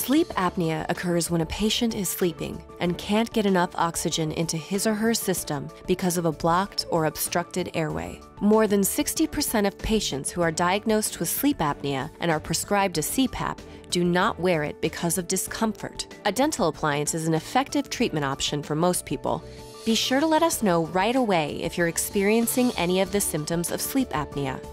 Sleep apnea occurs when a patient is sleeping and can't get enough oxygen into his or her system because of a blocked or obstructed airway. More than 60% of patients who are diagnosed with sleep apnea and are prescribed a CPAP do not wear it because of discomfort. A dental appliance is an effective treatment option for most people. Be sure to let us know right away if you're experiencing any of the symptoms of sleep apnea.